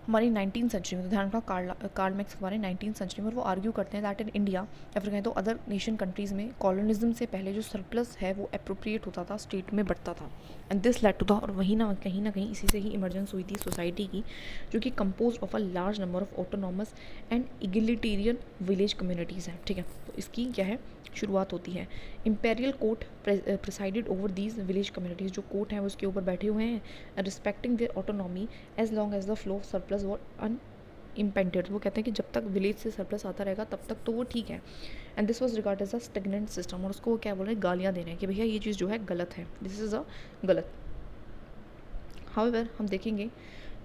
S1: हमारी 19वीं सेंचुरी में। तो ध्यान रखा कार्ल मैक्स हमारे 19वीं सेंचुरी में, और वो आर्ग्यू करते हैं दैट इन इंडिया या फिर कहें तो अदर नेशन कंट्रीज़ में कॉलोनिज्म से पहले जो सरप्लस है वो अप्रोप्रिएट होता था, स्टेट में बढ़ता था, and this led to the, और वही ना कहीं इसी से ही इमरजेंस हुई थी सोसाइटी की, जो कि compose of a large number of autonomous and egalitarian village communities हैं, ठीक है। तो इसकी क्या है शुरुआत होती है। Imperial court presided over these village communities, जो कोर्ट हैं वो उसके ऊपर बैठे हुए हैं, respecting their autonomy as long as the flow of surplus were unimpeded. वो कहते हैं कि जब तक विलेज से सरप्लस आता रहेगा तब तक तो वो ठीक है, and this was regard as a stagnant system, और उसको वो क्या बोल रहे हैं, गालियाँ दे रहे हैं कि भैया ये चीज़ जो है गलत है, दिस इज़ अ गलत। हाउएवर हम देखेंगे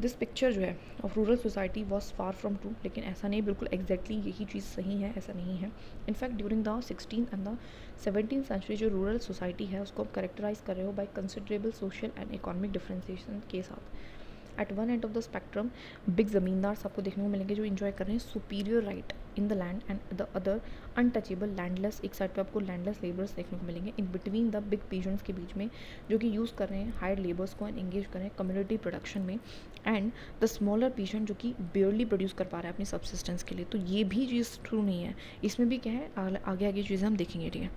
S1: दिस पिक्चर जो है of rural society was far from true, लेकिन ऐसा नहीं, बिल्कुल एग्जैक्टली यही चीज़ सही है, ऐसा नहीं है। In fact during the 16th and the 17th century जो रूरल सोसाइटी है उसको आप करेक्टराइज कर रहे हो by considerable social and economic differentiation के साथ। At one end of the spectrum big zamindar आपको देखने को मिलेंगे जो इन्जॉय कर रहे हैं superior right in the land and the other untouchable landless, एक साइड पे आपको लैंडलेस लेबर्स देखने को मिलेंगे in between the big peasants के बीच में, जो कि यूज़ कर रहे हैं हायर लेबर्स को एंड एंगेज कर रहे हैं कम्युनिटी प्रोडक्शन में, एंड द स्मॉलर पीजेंट जो कि बेयरली प्रोड्यूस कर पा रहा है अपनी सब्सिस्टेंस के लिए। तो ये भी चीज़ ट्रू नहीं है, इसमें भी क्या है आगे आगे चीज़ें हम देखेंगे, ठीक है।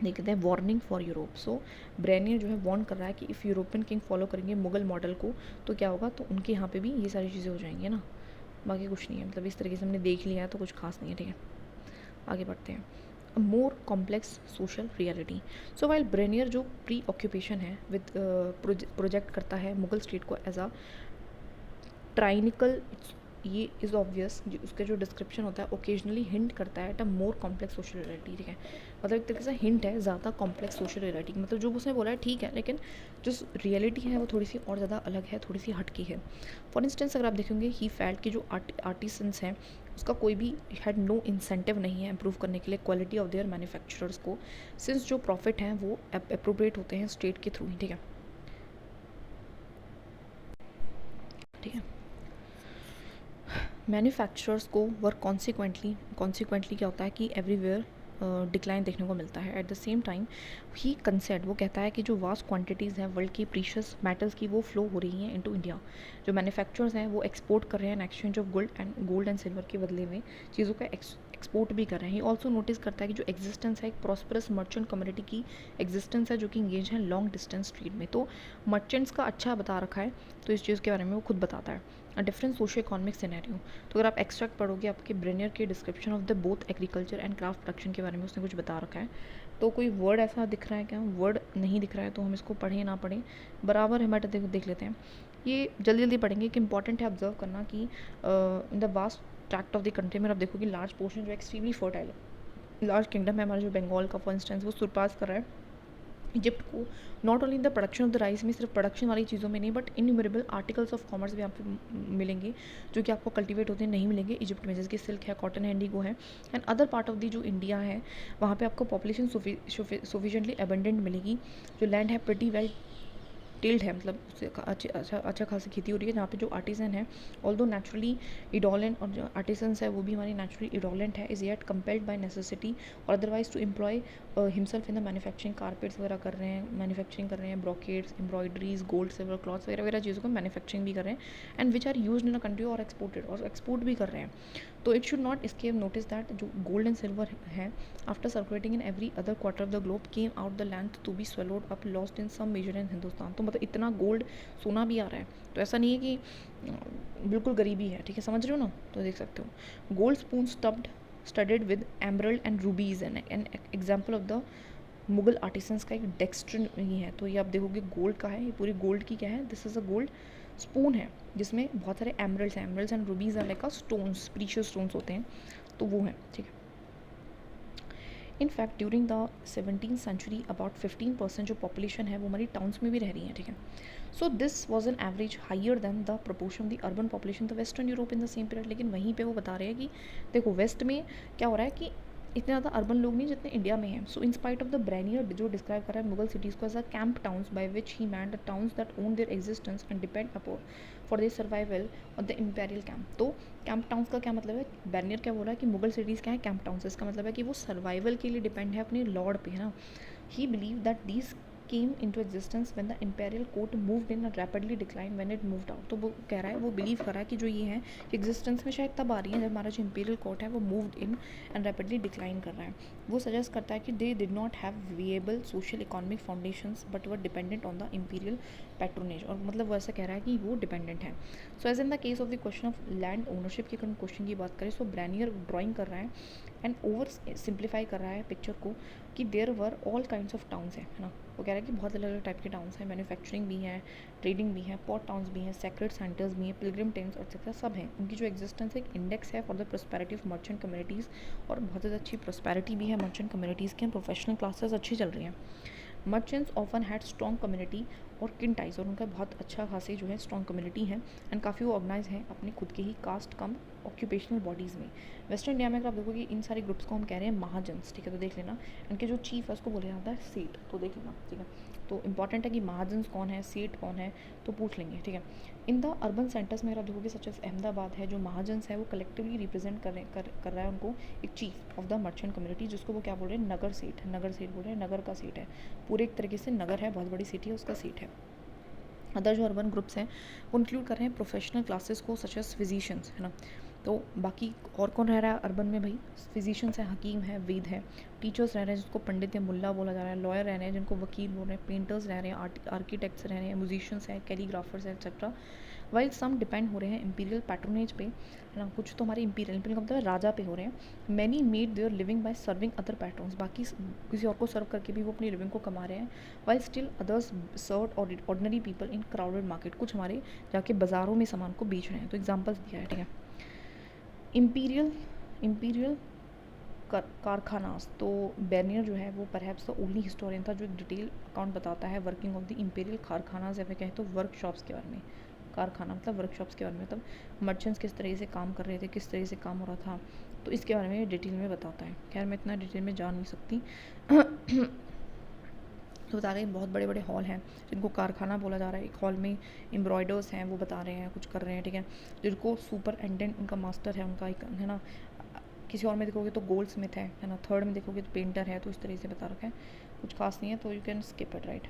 S1: देखते हैं वार्निंग फॉर यूरोप। सो ब्रेनियर जो है वार्न कर रहा है कि इफ़ यूरोपियन किंग फॉलो करेंगे मुगल मॉडल को तो क्या होगा, तो उनके यहाँ पे भी ये सारी चीज़ें हो जाएंगी ना, बाकी कुछ नहीं है, मतलब इस तरीके से हमने देख लिया है तो कुछ खास नहीं है, ठीक है। आगे बढ़ते हैं। A more complex social reality. So while Bernier जो प्री ऑक्यूपेशन है विद प्रोजेक्ट करता है मुगल स्टेट को एज अ ट्राइनिकल, ये इज़ ऑब्वियस, उसका जो डिस्क्रिप्शन होता है ओकेजनली हिंट करता है at a more complex social reality, ठीक है। मतलब एक तरीके से हिंट है ज़्यादा कॉम्प्लेक्स सोशल रियलिटी, मतलब जो उसने बोला है ठीक है, लेकिन जो रियलिटी है वो थोड़ी सी और ज़्यादा अलग है, थोड़ी सी हटकी है। फॉर इंस्टेंस अगर आप देखेंगे ही फेल्ट कि जो आर्टिसंस हैं उसका कोई भी हैड नो इंसेंटिव नहीं है इम्प्रूव करने के लिए क्वालिटी ऑफ देयर मैन्युफैक्चरर्स को, सिंस जो प्रॉफिट हैं वो अप्रोप्रिएट होते हैं स्टेट के थ्रू ही, ठीक है, ठीक है। मैन्युफैक्चरर्स को वर कॉन्सिक्वेंटली क्या होता है कि एवरीवेयर डिक्लाइन देखने को मिलता है। एट द सेम टाइम ही कंसेड, वो कहता है कि जो वास्ट क्वांटिटीज़ हैं वर्ल्ड की प्रीशियस मेटल्स की वो फ्लो हो रही हैं इनटू इंडिया, जो मैन्युफैक्चरर्स हैं वो एक्सपोर्ट कर रहे हैं in exchange of gold and silver के बदले में चीज़ों का एक्सपोर्ट भी कर रहे हैं। ही ऑल्सो नोटिस करता है कि जो एग्जिस्टेंस है एक प्रॉस्परस मर्चेंट कम्युनिटी की एग्जिस्टेंस है जो कि इंगेज है लॉन्ग डिस्टेंस ट्रेड में, तो मर्चेंट्स का अच्छा बता रखा है, तो इस चीज़ के बारे में वो खुद बताता है। A different socio economic scenario, तो अगर आप एक्सट्रैक्ट पढ़ोगे आपके ब्रेनियर के description of the both agriculture and craft production के बारे में उसने कुछ बता रखा है, तो कोई वर्ड ऐसा दिख रहा है क्या, वर्ड नहीं दिख रहा है तो हम इसको पढ़ें ना पढ़ें बराबर है, बट देख लेते हैं। ये जल्दी जल्दी पढ़ेंगे कि इंपॉर्टेंट है ऑब्जर्व करना कि in the vast tract of the country में आप देखो कि लार्ज पोर्शन जो एक्सट्रीमली फर्टाइल है, लार्ज किंगडम है हमारा जो बंगाल का फॉर इंस्टेंस, वो सरपास कर रहा है इजिप्ट को, not only in the production of the rice में, सिर्फ प्रोडक्शन वाली चीज़ों में नहीं, but innumerable articles of commerce भी आपको मिलेंगे जो कि आपको कल्टीवेट होते नहीं मिलेंगे इजिप्ट में, जैसे कि सिल्क है, कॉटन है, इंडिगो है, and other part of the जो इंडिया है वहाँ पे आपको पॉपुलेशन सफिशिएंटली एबंडेंट मिलेगी, जो लैंड है प्रिटी वेल टिल्ड है, मतलब उससे अच्छा खासी खेती हो रही है, जहाँ पे जो आर्टिसन है ऑल्दो नेचुरली इडोलेंट, और जो आर्टिसंस है वो भी हमारी नेचुरली इडोलेंट है, is yet compelled by necessity और otherwise to employ himself in the manufacturing, carpets वगैरह कर रहे हैं, मैन्युफैक्चरिंग कर रहे हैं, brocades, embroideries, gold silver cloths वगैरह वगैरह चीज़ों को मैन्युफैक्चरिंग भी कर रहे हैं, and which are use in a country और एक्सपोर्टेड, और एक्सपोर्ट भी कर रहे हैं। तो it should not escape notice that जो गोल्ड एंड सिल्वर है after circulating in every other quarter of the globe came out the land to be swallowed up lost in some measure in Hindustan. तो मतलब इतना gold सोना भी आ रहा है, तो ऐसा नहीं है कि बिल्कुल गरीबी है, ठीक है, समझ रहे हो ना, तो देख सकते हो। Gold spoon studded with emerald and rubies an example of the Mughal artisans का एक डेक्स्ट्रन ही है, तो ये आप देखोगे गोल्ड का है, ये पूरी गोल्ड की क्या है, this is a gold spoon है जिसमें बहुत सारे emeralds and rubies are like a stones, precious stones होते हैं, तो वो है, ठीक है। In fact during the 17th century about 15% जो पॉपुलेशन है वो हमारी टाउन्स में भी रह रही है, ठीक है। So this was an average higher than the proportion of the urban population the western Europe in the same period, लेकिन वहीं पे वो बता रहे हैं कि देखो वेस्ट में क्या हो रहा है कि इतने ज़्यादा अर्बन लोग नहीं जितने इंडिया में हैं। So in spite of the Bernier जो डिस्क्राइब कर रहा है मुगल सिटीज़ को as a camp towns by which he man the towns that own their existence and depend upon for their survival of the imperial camp. तो camp towns का क्या मतलब है, बैरियर क्या बोल रहा है कि मुगल सिटीज़ क्या है, कैंप टाउन्स, इसका मतलब है कि वो सर्वाइवल के लिए डिपेंड है अपने लॉर्ड पे, है ना। ही believe that these came into existence when the imperial court moved in and rapidly declined when it moved out। तो वो कह रहा है, वो बिलीव कर रहा है कि जो ये है एग्जिस्टेंस में शायद तब आ रही है जब हमारा जो imperial court है वो moved in and rapidly decline कर रहा है। वो सजेस्ट करता है कि they did not have viable social economic foundations but were dependent on the imperial patronage, और मतलब वो ऐसा कह रहा है कि वो डिपेंडेंट है। So as in the case of the question of land ownership के क्वेश्चन की बात करें, सो ब्रेनियर ड्राइंग कर रहा है एंड ओवर सिंप्लीफाई कर रहा है पिक्चर को कि there were all kinds of towns है ना। वो कह रहा है कि बहुत अलग अलग टाइप के टाउन्स हैं, मैन्युफैक्चरिंग भी है, ट्रेडिंग भी है, पोर्ट टाउन्स भी हैं, सेक्रेट सेंटर्स भी हैं, पिलग्रिम टेम्स एक्सेट्रा सब हैं। उनकी जो एग्जिस्टेंस एक इंडेक्स है for the prosperity of merchant communities, और बहुत ज़्यादा अच्छी प्रोस्पेरिटी भी है मर्चेंट कम्युनिटीज़ के, प्रोफेशनल क्लासेस अच्छी चल रही हैं। Merchants often had strong community और किन टाइज, और उनका बहुत अच्छा खासी जो है स्ट्रॉन्ग कम्युनिटी है एंड काफ़ी वो ऑर्गेनाइज हैं अपने खुद के ही कास्ट कम ऑक्यूपेशनल बॉडीज़ में। वेस्टर्न इंडिया में अगर आप देखोगे इन सारे ग्रुप्स को हम कह रहे हैं महाजन्स, ठीक है, तो देख लेना। इनके जो चीफ है उसको बोला जाता है सेठ, तो देख लेना, ठीक है। तो इंपॉर्टेंट है कि महाजन्स कौन है, सेठ कौन है, तो पूछ लेंगे, ठीक है। इन द अर्बन सेंटर्स में अगर आप देखोगे सच एज अहमदाबाद है, जो महाजन्स है वो कलेक्टिवली रिप्रेजेंट कर रहा है उनको एक chief of the merchant community, जिसको वो क्या बोल रहे हैं, नगर सेठ, नगर सेठ बोल रहे हैं, नगर का सेठ है, पूरे एक तरीके से नगर है, बहुत बड़ी सिटी है, उसका सेठ है। अदर जो अर्बन ग्रुप्स हैं वो इंक्लूड कर रहे हैं प्रोफेशनल क्लासेस को सच एज फिजिशियंस, है ना। तो बाकी और कौन रह रहा है अर्बन में भाई, फिजिशियंस है, हकीम है, वेद है, टीचर्स रह रहे हैं जिसको पंडित या मुल्ला बोला जा रहा है, लॉयर रह रहे हैं जिनको वकील बोल रहे हैं, पेंटर्स रह रहे हैं, आर्किटेक्ट्स रह रहे हैं, म्यूजिशियंस हैं, कैलीग्राफर्स हैं, एक्सेट्रा। वाइल सम डिपेंड हो रहे हैं इंपीरियल पैट्रोनेज पे, है ना, कुछ तो हमारे इंपीरियल का मतलब राजा पे हो रहे हैं। Many made their living by serving other patrons, बाकी किसी और को सर्व करके भी वो अपनी लिविंग को कमा रहे हैं। While still others serve ordinary people in crowded market, कुछ हमारे जाके बाज़ारों में सामान को बेच रहे हैं। तो एग्जाम्पल्स दिया है, ठीक है। इंपीरियल कारखानास, तो बेनियर जो है वो परहैप्स द ओनली हिस्टोरियन था जो एक डिटेल अकाउंट बताता है वर्किंग ऑफ द इंपीरियल कारखानास, या फिर कहें तो वर्कशॉप्स के बारे में। कारखाना मतलब वर्कशॉप्स के बारे में, मतलब मर्चेंट्स किस तरह से काम कर रहे थे, किस तरह से काम हो रहा था, तो इसके बारे में डिटेल में बताता है। खैर मैं इतना डिटेल में जान नहीं सकती। तो बता रहे हैं बहुत बड़े बड़े हॉल हैं जिनको कारखाना बोला जा रहा है। एक हॉल में एम्ब्रॉयडर्स हैं, वो बता रहे हैं, कुछ कर रहे हैं, ठीक है। जिनको सुपरिटेंडेंट उनका मास्टर है, उनका एक, है ना। किसी और में देखोगे तो गोल्ड स्मिथ है ना। थर्ड में देखोगे तो पेंटर है। तो इस तरह से बता रखा है, कुछ खास नहीं है, तो you can skip it, right.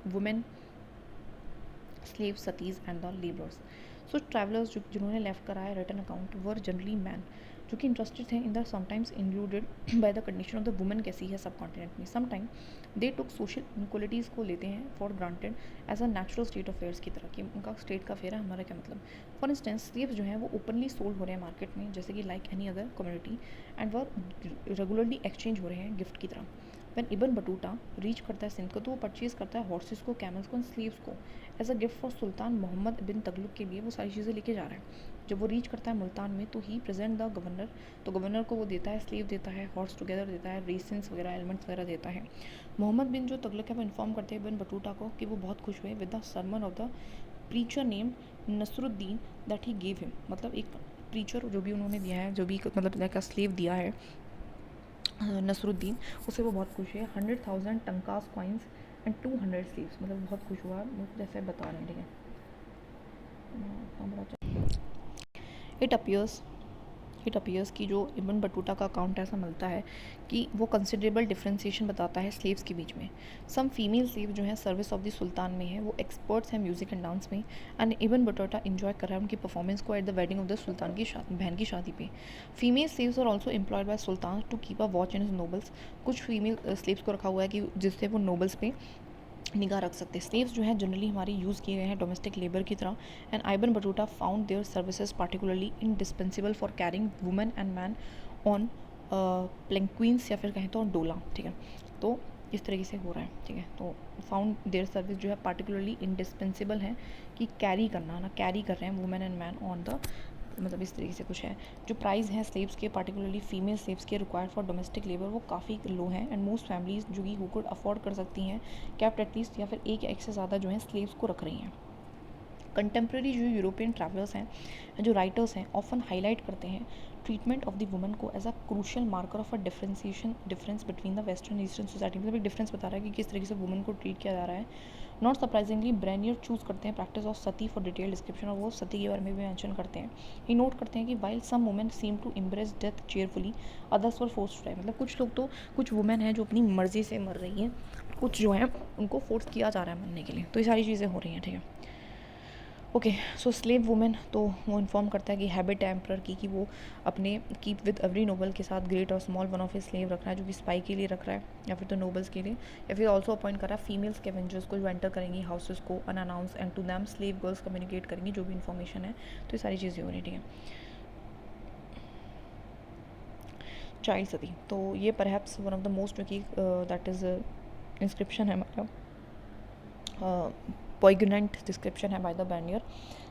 S1: Women slave satis and the labours. So travellers जिन्होंने लेफ्ट करा है written account were generally man, जो कि इंटरेस्टेड थे in the sometimes included by the condition of the women कैसी है सब कॉन्टिनेंट में। Sometime they took social inequalities को लेते हैं for granted as a natural state of affairs की तरह, कि उनका स्टेट का फेयर है, हमारा क्या मतलब। फॉर इंस्टेंस स्लेव्स जो हैं वो ओपनली सोल्ड हो रहे हैं मार्केट में, जैसे कि like any other community, and वो रेगुलरली एक्सचेंज हो रहे हैं गिफ्ट की तरह। वैन इबन बटूटा रीच करता है सिंध को, तो वो परचेज़ करता है हॉर्सेस को, कैमल्स को एंड स्लीव्स को एज अ गिफ्ट फॉर सुल्तान मोहम्मद बिन तगलुक के लिए। वो सारी चीज़ें लेके जा रहा है। जब वो रीच करता है मुल्तान में, तो ही प्रेजेंट द गवर्नर, तो गवर्नर को वो देता है, स्लीव देता है, हॉर्स टुगेदर देता है, रेसिन्स वगैरह, एलिमेंट्स वगैरह देता है। मोहम्मद बिन जो तगलुक है वो इन्फॉर्म करते हैं बिन बटूटा को कि वो बहुत खुश हुए with the sermon of the preacher named Nasruddin that he gave him, मतलब एक प्रीचर जो भी उन्होंने दिया है, जो भी मतलब लाइक का स्लेव दिया है नसरुद्दीन, उससे वो बहुत खुश है। 100,000 टंकास कॉइन्स एंड 200 स्लीव्स, मतलब बहुत खुश हुआ, जैसे बता रहे हैं, ठीक है। इट अपीयर्स कि जो इब्न बटूटा का अकाउंट ऐसा मिलता है कि वो कंसिडरेबल डिफ्रेंसिएशन बताता है स्लेव्स के बीच में। सम फीमेल स्लेव जो है सर्विस ऑफ द सुल्तान में है, वो एक्सपर्ट्स हैं म्यूज़िक एंड डांस में, एंड इब्न बटूटा इन्जॉय कर रहा है उनकी परफॉर्मेंस को at the wedding of the sultan की बहन की शादी पे। Female slaves are also employed by sultan to keep a watch in his nobles, कुछ फीमेल स्लेव्स को रखा हुआ है कि जिससे वो नोबल्स पे निगाह रख सकते हैं। स्लेव्स जो है जनरली हमारी यूज़ किए गए हैं डोमेस्टिक लेबर की तरह, and ibn Battuta found their services particularly indispensable for carrying women and man on palanquins, या फिर कहें तो डोला, ठीक है। तो इस तरीके से हो रहा है, ठीक है। तो फाउंड देयर सर्विस जो है पार्टिकुलरली इंडिस्पेंसिबल है कि कैरी करना, ना कैरी कर रहे हैं women and man on the, मतलब इस तरीके से कुछ है। जो प्राइस हैं स्लेव्स के, पार्टिकुलरली फीमेल स्लेव्स के रिक्वायर्ड फॉर डोमेस्टिक लेबर, वो काफ़ी लो हैं, एंड मोस्ट फैमिलीज जो कि हु कुड अफोर्ड कर सकती हैं कैप्ट एटलीस्ट, या फिर एक या एक से ज़्यादा जो है स्लेव्स को रख रही हैं। कंटेम्प्रेरी जो यूरोपियन ट्रैवलर्स हैं, जो राइटर्स हैं, ऑफन हाईलाइट करते हैं ट्रीटमेंट ऑफ द वुमन को as a crucial marker of a difference between the western eastern society, मतलब एक डिफरेंस बता रहा है कि किस तरीके से वुमन को ट्रीट किया जा रहा है। नॉट सरप्राइजिंगली ब्रेनियर चूज़ करते हैं practice of Sati for detail description, और वो सती के बारे में भी मेंशन करते हैं। ये नोट करते हैं कि while some women seem to embrace death cheerfully, others were force to die, मतलब कुछ लोग तो, कुछ वुमेन हैं जो अपनी मर्जी से मर रही हैं, कुछ जो है उनको फोर्स किया जा रहा है मरने के लिए। तो ये सारी चीज़ें हो रही हैं, ठीक है। ओके, सो स्लेव वुमेन, तो वो इन्फॉर्म करता है कि हैबिट है एम्परर की कि वो अपने कीप विद एवरी नोबल के साथ ग्रेट और small one of his slave रख रहा है, जो कि स्पाई के लिए रख रहा है, या फिर तो नोबल्स के लिए, या फिर ऑल्सो अपॉइंट कर रहा है फीमेल स्कैवेंजर्स को जो एंटर करेंगी हाउसेस को unannounced, and to them slave girls communicate करेंगी जो भी इन्फॉर्मेशन है। तो ये सारी चीज़ें हो रही, ठीक है। चाइल्ड सती, तो ये perhaps one of the most, जो कि दैट इज़ इंस्क्रिप्शन है हमारा, पॉइगनेंट डिस्क्रिप्शन है बाय द बैनियर,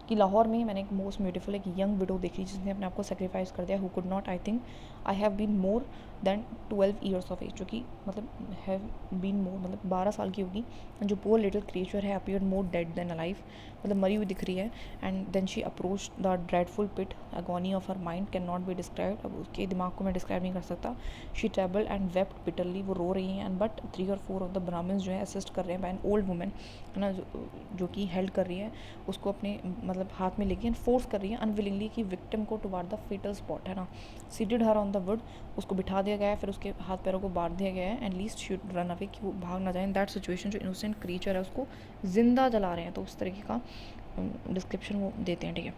S1: कि लाहौर में मैंने एक मोस्ट ब्यूटीफुल एक यंग विडो देखी जिसने अपने आप को सेक्रीफाइस कर दिया, who could not, I think I have been more than 12 years of age, जो कि मतलब हैव बीन मोर, मतलब 12 साल की होगी। जो पोअर लिटिल क्रिएचर है appeared more dead than alive, मतलब मरी हुई दिख रही है। And then she approach the dreadful pit, agony of her mind can not be described, अब उसके दिमाग को मैं डिस्क्राइब नहीं कर सकता। She tremble and wept bitterly, वो रो रही हैं। एंड बट 3 और 4 ऑफ द ब्राह्मण्स जो है असिस्ट कर रहे हैं बाय एन ओल्ड वुमेन, है ना, जो कि हेल्ड कर रही है उसको अपने मतलब हाथ में लेके, एंड फोर्स कर रही है अनविलिंगली कि विक्टिम को टुवार्ड द फेटल स्पॉट, है ना, seated her on the wood, उसको बिठा दिया गया है, फिर उसके हाथ पैरों को बांध दिया गया है। And least should run away, कि वो भाग ना जाए। इन दैट सिचुएशन जो इनोसेंट क्रिएचर है उसको जिंदा जला रहे हैं, तो उस तरीके का डिस्क्रिप्शन वो देते हैं, ठीक है।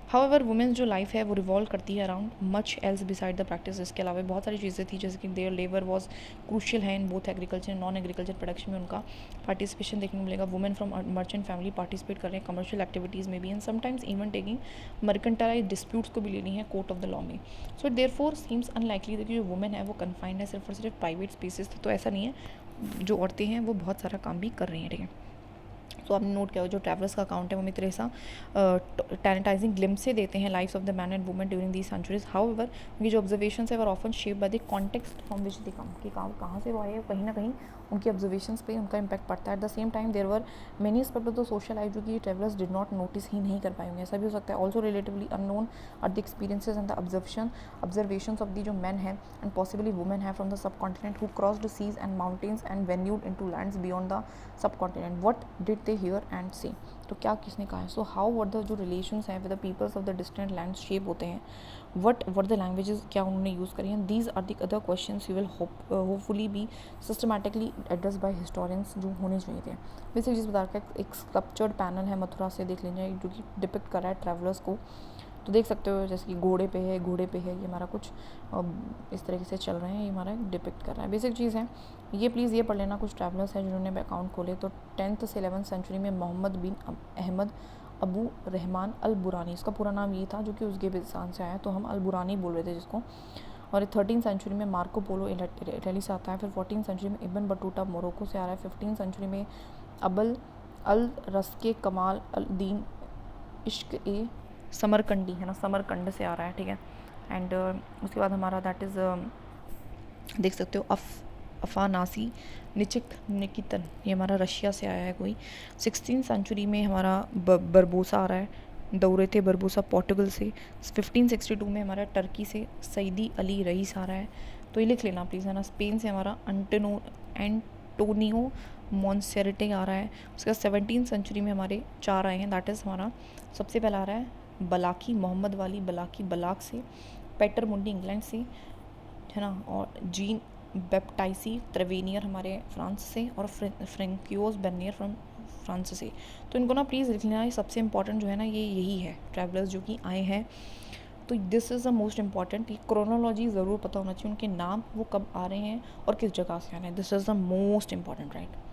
S1: हाउएवर वुमेन्स जो लाइफ है वो रिवॉल्व करती है around much else beside the practice. इसके अलावा बहुत सारी चीज़ें थी, जैसे कि देयर लेबर वॉज क्रूशियल है in both agriculture and non agriculture production में उनका पार्टिसिपेशन देखने को मिलेगा। Women from merchant family participate कर रहे हैं कमर्शियल एक्टिविटीज़ में भी, and sometimes even taking mercantile disputes को भी लेनी है कोर्ट ऑफ द लॉ में। So therefore seems unlikely कि जो वुमेन है वो कन्फाइंड है सिर्फ और सिर्फ प्राइवेट स्पेसिस, तो ऐसा नहीं है, जो औरतें हैं वो बहुत सारा काम भी कर रही हैं, ठीक है। तो आपने नोट किया जो ट्रैवलर्स का अकाउंट है वो मित्र ऐसा टैलेंटाइजिंग ग्लिम्स से देते हैं lifes of the man and women during the centuries. However उनकी जो ऑब्जर्वेशंस है were often shape by the context from which they came, कि कहाँ से वो आए, कहीं ना कहीं उनकी ऑब्जर्वेशंस पे उनका इम्पैक्ट पड़ता है। At the same time there were many aspect of the social life जो कि ट्रैवलर्स डिड नॉट नोटिस ही नहीं कर पाएंगे, ऐसा भी हो सकता है। Also relatively unknown are the experiences and the observations of the जो मैन है एंड पॉसिबली वुमेन है from the subcontinent who crossed seas and mountains and ventured in to lands beyond the subcontinent. What did they hear and see, तो क्या किसने कहा है। So how were the जो relations हैं with the peoples of the distant land shape होते हैं, what the languages क्या उन्होंने यूज़ करी हैं। These are the other questions you will hopefully be systematically address by historians जो होने चाहिए थे। बेसिक जिस प्रकार का एक स्कल्पचर्ड पैनल है मथुरा से देख लीजिए, जो कि डिपिक्ट कर रहा है ट्रैवलर्स को, तो देख सकते हो जैसे कि घोड़े पे है, ये हमारा कुछ इस तरीके से चल रहे हैं, ये हमारा डिपिक्ट कर रहा है। बेसिक चीज़ है ये, प्लीज़ ये पढ़ लेना। कुछ ट्रैवलर्स हैं जिन्होंने अकाउंट खोले, तो 10th से 11th सेंचुरी में मोहम्मद बिन अहमद अबू रहमान अल बुरानी, इसका पूरा नाम ये था, जो कि उज़्बेकिस्तान से आया, तो हम अल बुरानी बोल रहे थे जिसको। और 13th सेंचुरी में मार्को पोलो इटली से आता है। फिर 14th सेंचुरी में इब्न बटूटा मोरक्को से आ रहा है। 15th सेंचुरी में अबल अल रस्के कमाल अल दीन इश्क ए समरकंडी, है ना, समरकंड से आ रहा है, ठीक है। एंड उसके बाद हमारा दैट इज़ देख सकते हो अफानासी निचिक निकितन, ये हमारा रशिया से आया है कोई। 16th सेंचुरी में हमारा बरबोसा आ रहा है, दौरे थे बरबोसा पोर्टुगल से। 1562 में हमारा टर्की से सईदी अली रईस आ रहा है, तो ये लिख लेना प्लीज़, है ना। स्पेन से हमारा एंटोनियो मॉन्सेरेटे आ रहा है। उसके बाद 17th सेंचुरी में हमारे 4 आए हैं, दैट इज़ हमारा सबसे पहला आ रहा है बलाकी, मोहम्मद वाली बलाकी बलाक से। पेटर मुंडी इंग्लैंड से, है ना, और जीन बेप्टाइसी त्रेवेनियर हमारे फ्रांस से, और फ्रेंकियोस बेनियर फ्रॉम फ्रांस से। तो इनको ना प्लीज़ लिख लेना, ये सबसे इंपॉर्टेंट जो है ना ये यही है, ट्रैवलर्स जो कि आए हैं। तो this is the most important, ये क्रोनोलॉजी ज़रूर पता होना चाहिए, उनके नाम वो कब आ रहे हैं और किस जगह से आ रहे हैं, this is the most important, right.